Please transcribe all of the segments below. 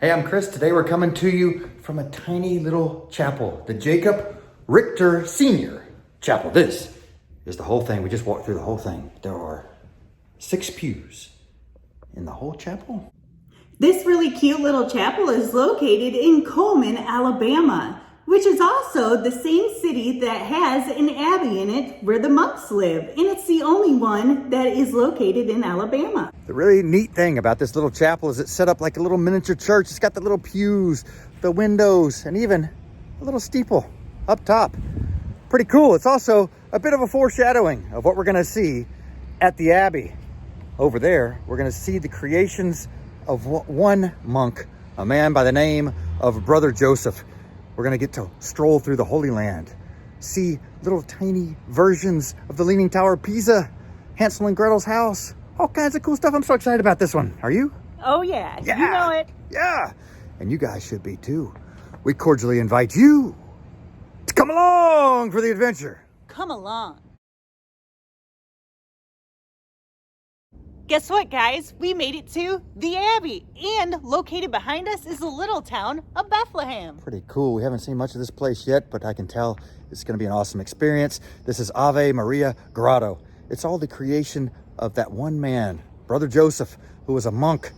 Hey, I'm Chris. Today we're coming to you from a tiny little chapel, the Jacob Richter Sr. Chapel. This is the whole thing. We just walked through the whole thing. There are 6 pews in the whole chapel. This really cute little chapel is located in Cullman, Alabama, which is also the same city that has an abbey in it where the monks live. And it's the only one that is located in Alabama. The really neat thing about this little chapel is it's set up like a little miniature church. It's got the little pews, the windows, and even a little steeple up top. Pretty cool. It's also a bit of a foreshadowing of what we're going to see at the Abbey. Over there, we're going to see the creations of one monk, a man by the name of Brother Joseph. We're going to get to stroll through the Holy Land, see little tiny versions of the Leaning Tower of Pisa, Hansel and Gretel's house, all kinds of cool stuff. I'm so excited about this one. Are you? Oh yeah, you know it. Yeah, and you guys should be too. We cordially invite you to come along for the adventure. Come along. Guess what, guys? We made it to the Abbey, and located behind us is the little town of Bethlehem. Pretty cool. We haven't seen much of this place yet, but I can tell it's going to be an awesome experience. This is Ave Maria Grotto. It's all the creation of that one man, Brother Joseph, who was a monk.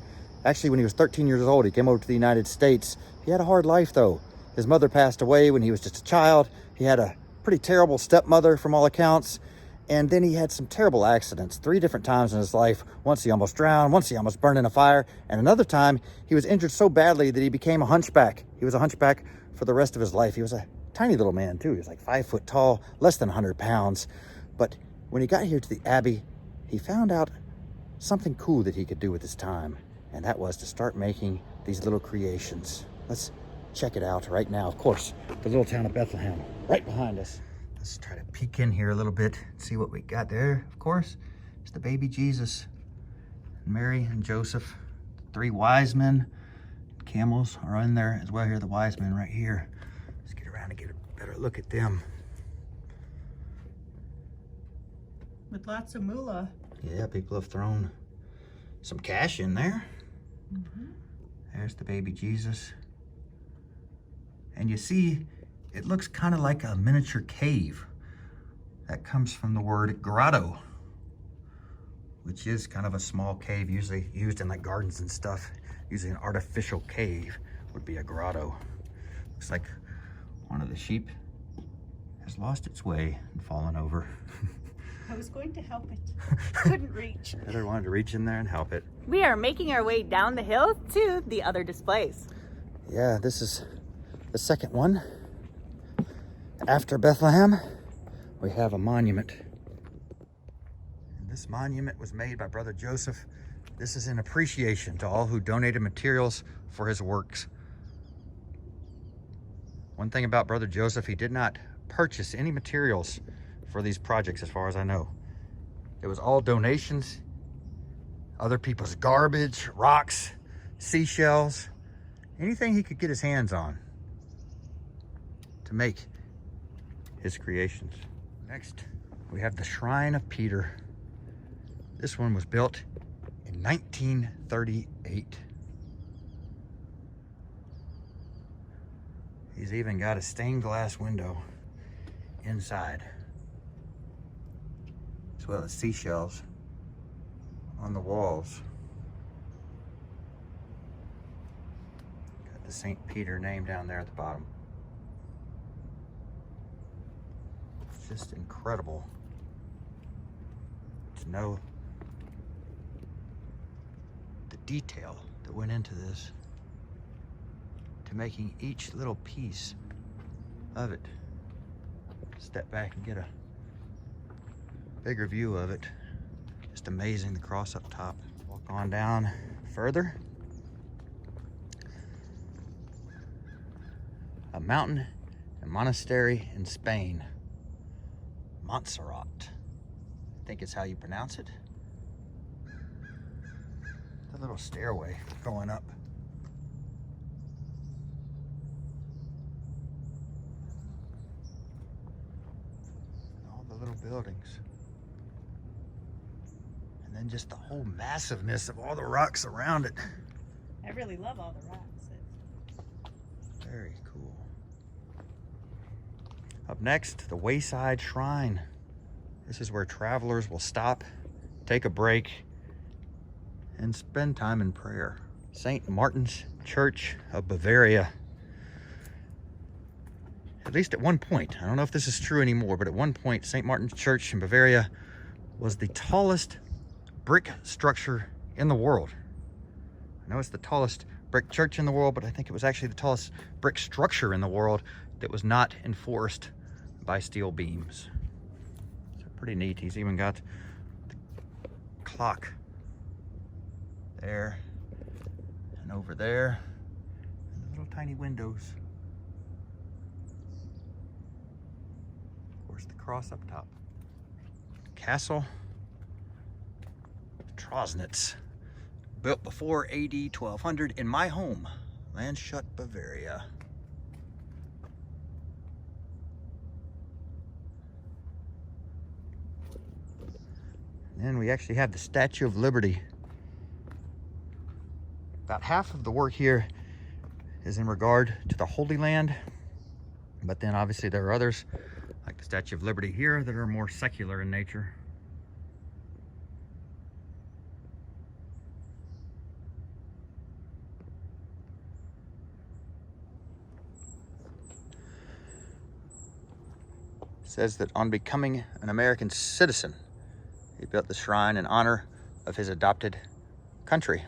Actually, when he was 13 years old, he came over to the United States. He had a hard life, though. His mother passed away when he was just a child. He had a pretty terrible stepmother, from all accounts. And then he had some terrible accidents 3 different times in his life. Once he almost drowned, once he almost burned in a fire, and another time he was injured so badly that he became a hunchback. He was a hunchback for the rest of his life. He was a tiny little man too. He was like 5 foot tall, less than 100 pounds. But when he got here to the Abbey, he found out something cool that he could do with his time, and that was to start making these little creations. Let's check it out right now. Of course, the little town of Bethlehem, right behind us. Let's try to peek in here a little bit and see what we got there. Of course, it's the baby Jesus, Mary and Joseph. 3 wise men. Camels are in there as well here, the wise men right here. Let's get around and get a better look at them. With lots of moolah. Yeah, people have thrown some cash in there. There's the baby Jesus. And you see, it looks kind of like a miniature cave. That comes from the word grotto, which is kind of a small cave, usually used in like gardens and stuff. Usually an artificial cave would be a grotto. Looks like one of the sheep has lost its way and fallen over. I was going to help it. Couldn't reach. Heather wanted to reach in there and help it. We are making our way down the hill to the other displays. Yeah, this is the second one. After Bethlehem, we have a monument. And this monument was made by Brother Joseph. This is in appreciation to all who donated materials for his works. One thing about Brother Joseph, he did not purchase any materials for these projects, as far as I know. It was all donations, other people's garbage, rocks, seashells, anything he could get his hands on to make his creations. Next, we have the Shrine of Peter. This one was built in 1938. He's even got a stained glass window inside, as well as seashells on the walls. Got the St. Peter name down there at the bottom. Just incredible to know the detail that went into this, to making each little piece of it. Step back and get a bigger view of it. Just amazing, the cross up top. Walk on down further. A mountain and monastery in Spain. Montserrat, I think is how you pronounce it. The little stairway going up. All the little buildings. And then just the whole massiveness of all the rocks around it. I really love all the rocks. Very cool. Up next, the Wayside Shrine. This is where travelers will stop, take a break, and spend time in prayer. St. Martin's Church of Bavaria. At least at one point, I don't know if this is true anymore, but at one point, St. Martin's Church in Bavaria was the tallest brick structure in the world. I know it's the tallest brick church in the world, but I think it was actually the tallest brick structure in the world that was not enforced by steel beams. So pretty neat. He's even got the clock there and over there, and the little tiny windows. Of course, the cross up top. Castle Trosnitz, built before AD 1200 in my home, Landshut, Bavaria. And then we actually have the Statue of Liberty. About half of the work here is in regard to the Holy Land, but then obviously there are others, like the Statue of Liberty here, that are more secular in nature. It says that on becoming an American citizen, he built the shrine in honor of his adopted country.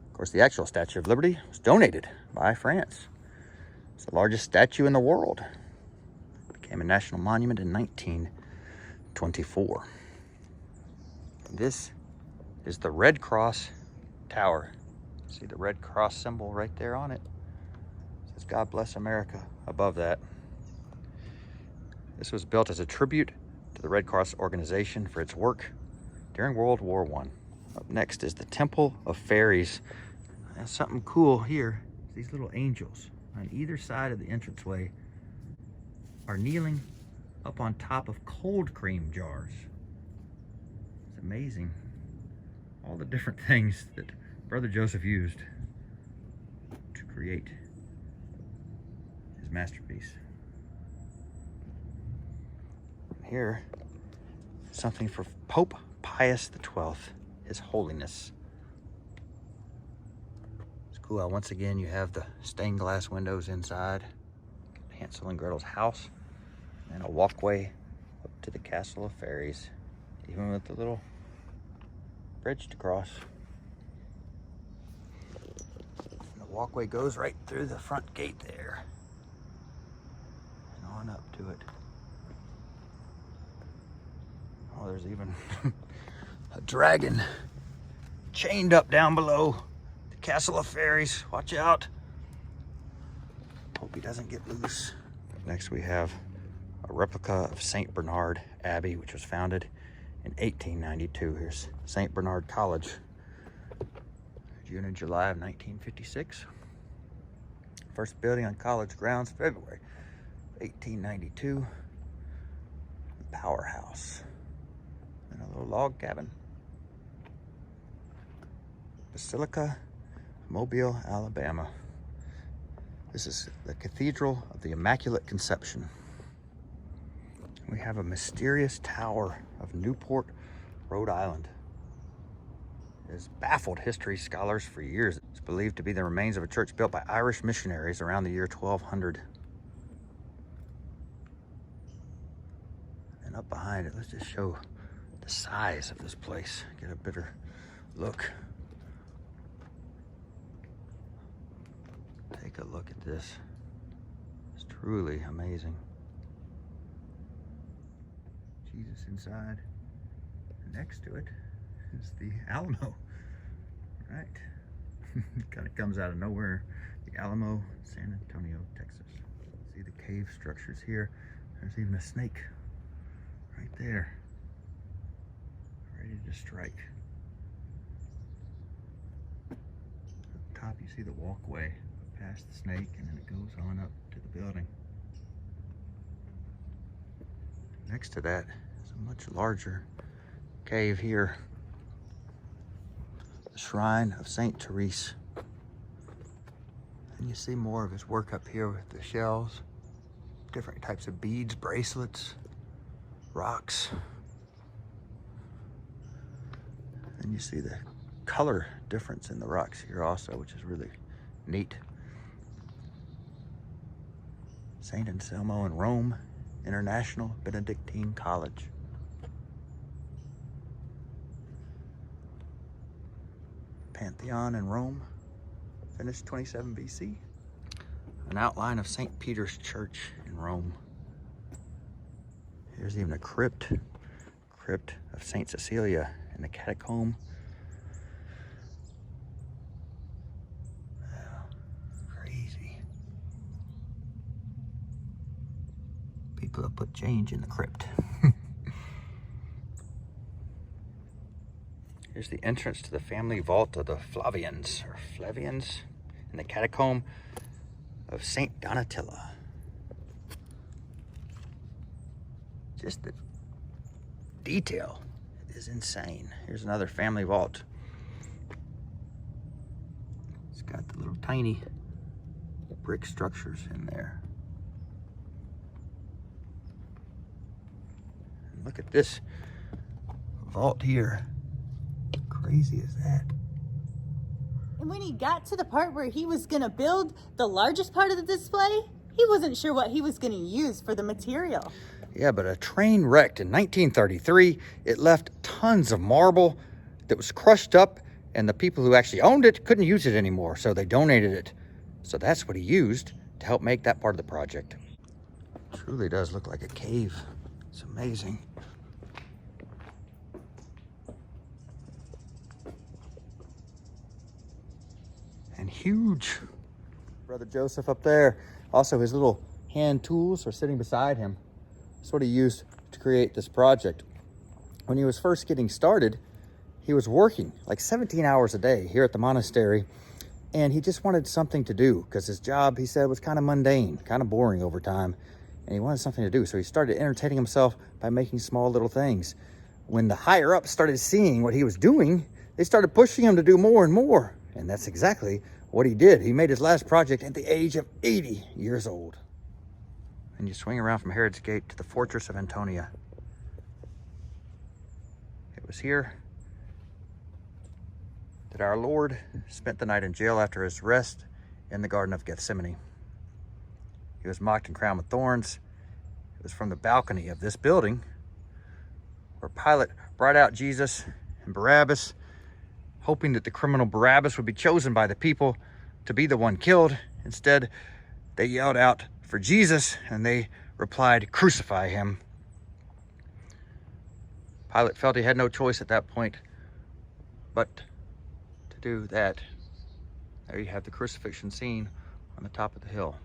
Of course, the actual Statue of Liberty was donated by France. It's the largest statue in the world. It became a national monument in 1924. And this is the Red Cross Tower. See the Red Cross symbol right there on it? It says God Bless America above that. This was built as a tribute to the Red Cross organization for its work during World War I. Up next is the Temple of Fairies. That's something cool here. These little angels on either side of the entranceway are kneeling up on top of cold cream jars. It's amazing. All the different things that Brother Joseph used to create his masterpiece. Here, something for Pope Pius XII, His Holiness. It's cool how once again you have the stained glass windows inside, Hansel and Gretel's house, and a walkway up to the Castle of Fairies, even with the little bridge to cross. And the walkway goes right through the front gate there and on up to it. Oh, there's even a dragon chained up down below the Castle of Fairies. Watch out. Hope he doesn't get loose. Next we have a replica of St. Bernard Abbey, which was founded in 1892. Here's St. Bernard College, June and July of 1956. First building on college grounds, February 1892. The powerhouse. And a little log cabin. Basilica, Mobile, Alabama. This is the Cathedral of the Immaculate Conception. We have a mysterious tower of Newport, Rhode Island. It has baffled history scholars for years. It's believed to be the remains of a church built by Irish missionaries around the year 1200. And up behind it, let's just show the size of this place. Get a better look. Take a look at this. It's truly amazing. Jesus inside. Next to it is the Alamo. Right. It kind of comes out of nowhere. The Alamo, San Antonio, Texas. See the cave structures here. There's even a snake right there, ready to strike. Up top you see the walkway past the snake, and then it goes on up to the building. Next to that is a much larger cave here. The Shrine of St. Therese. And you see more of his work up here with the shells, different types of beads, bracelets, rocks. And you see the color difference in the rocks here also, which is really neat. St. Anselmo in Rome, International Benedictine College. Pantheon in Rome, finished 27 BC. An outline of St. Peter's Church in Rome. Here's even a crypt of St. Cecilia in the catacomb. Wow, crazy. People have put change in the crypt. Here's the entrance to the family vault of the Flavians in the catacomb of St. Donatilla. Just the detail is insane. Here's another family vault. It's got the little tiny brick structures in there. And look at this vault here. How crazy is that? And when he got to the part where he was going to build the largest part of the display, he wasn't sure what he was going to use for the material. Yeah, but a train wrecked in 1933. It left tons of marble that was crushed up, and the people who actually owned it couldn't use it anymore, so they donated it. So that's what he used to help make that part of the project. It truly does look like a cave. It's amazing. And huge. Brother Joseph up there. Also, his little hand tools are sitting beside him. That's what he used to create this project. When he was first getting started, he was working like 17 hours a day here at the monastery, and he just wanted something to do because his job, he said, was kind of mundane, kind of boring over time, and he wanted something to do. So he started entertaining himself by making small little things. When the higher ups started seeing what he was doing, they started pushing him to do more and more, and that's exactly what he did. He made his last project at the age of 80 years old. And you swing around from Herod's Gate to the fortress of Antonia. It was here that our Lord spent the night in jail after his rest in the Garden of Gethsemane. He was mocked and crowned with thorns. It was from the balcony of this building where Pilate brought out Jesus and Barabbas, hoping that the criminal Barabbas would be chosen by the people to be the one killed. Instead, they yelled out for Jesus, and they replied, "Crucify him." Pilate felt he had no choice at that point but to do that. There you have the crucifixion scene on the top of the hill.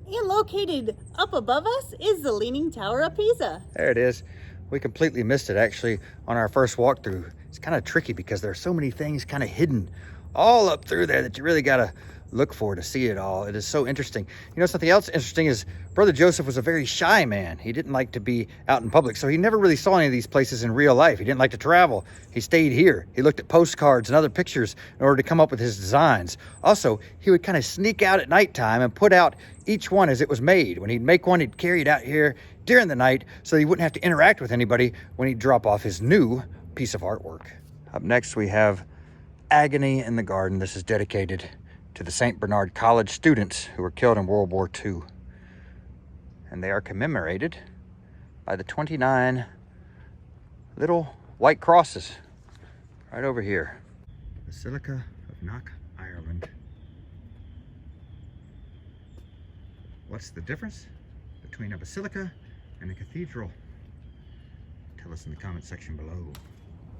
And located up above us is the Leaning Tower of Pisa. There it is. We completely missed it actually on our first walkthrough. It's kind of tricky because there are so many things kind of hidden all up through there that you really got to look for to see it all. It is so interesting. You know, something else interesting is Brother Joseph was a very shy man. He didn't like to be out in public, so he never really saw any of these places in real life. He didn't like to travel. He stayed here. He looked at postcards and other pictures in order to come up with his designs. Also, he would kind of sneak out at nighttime and put out each one as it was made. When he'd make one, he'd carry it out here during the night so he wouldn't have to interact with anybody when he'd drop off his new piece of artwork. Up next, we have Agony in the Garden. This is dedicated to the St. Bernard College students who were killed in World War II. And they are commemorated by the 29 little white crosses right over here. Basilica of Knock, Ireland. What's the difference between a basilica and a cathedral? Tell us in the comment section below.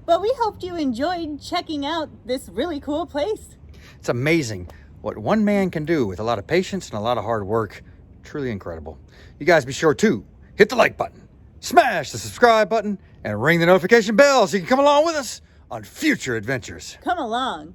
But we hoped you enjoyed checking out this really cool place. It's amazing what one man can do with a lot of patience and a lot of hard work. Truly incredible. You guys be sure to hit the like button, smash the subscribe button, and ring the notification bell so you can come along with us on future adventures. Come along.